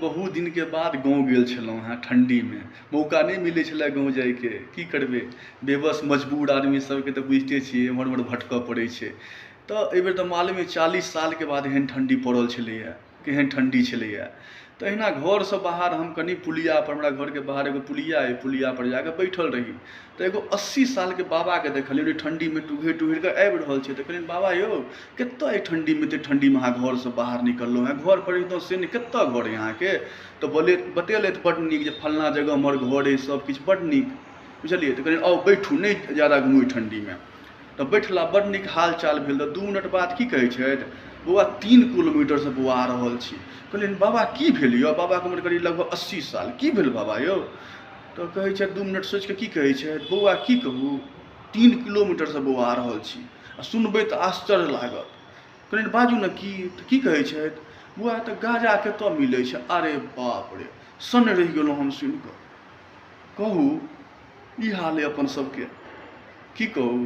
बहुत दिन के बाद गाँव गेल छलहुँ हेँ ठण्डीमे। मौका नहीं मिलै छलै गाँव जाइके, की करबै, बेबस मजबूर आदमी सबके तऽ बुझिते छियै, एम्हर ओम्हर भटकऽ पड़ै छै। तऽ एहि बेर तऽ मालूम अइ 40 सालके बाद एहन ठण्डी पड़ल छलैए, केहन ठण्डी छलैए। तऽ अहिना घरसँ बाहर हम कनि पुलियापर, हमरा घरके बाहर एगो पुलिया अइ, पुलियापर जाकऽ बैठल रही। तऽ एगो 80 सालके बाबाके देखलियै ठण्डीमे टुघरि टुघरिकऽ आबि रहल छै। तऽ कहलियनि बाबा यौ कतऽ अइ ठण्डीमे, एतेक ठण्डीमे अहाँ घरसँ बाहर निकललहुँ हेँ, घरपर एकदम से नहि, कतऽ घर अइ अहाँके। तऽ बतेलथि बड्ड नीक जे फल्लाँ जगह हमर घर अइ, सबकिछु बड्ड नीक, बुझलियै। तऽ कहलियनि आउ बैठू, नहि ज्यादा घुमू ठण्डीमे। तऽ बैठला, बड्ड नीक हाल चाल भेल। तऽ 2 मिनट बाद की कहै छथि, बौआ 3 किलोमीटरसँ बौआ आ रहल छी। कहलियनि बाबा की भेल यौ, बाबाके उम्र करीब लगभग 80 साल, की भेल बाबा यौ। तऽ कहै छथि 2 मिनट सोचिकऽ की कहै छथि, बौआ की कहू 3 किलोमीटरसँ बौआ आ रहल छी, आ सुनबै तऽ आश्चर्य लागत। कहलियनि बाजू ने की। तऽ की कहै छथि, बौआ तऽ गाँजा कतऽ मिलै छै। अरे बाप रे, सन्न रहि गेलहुँ हम सुनिकऽ। कहू ई हाल अइ अपन सबके, की कहू।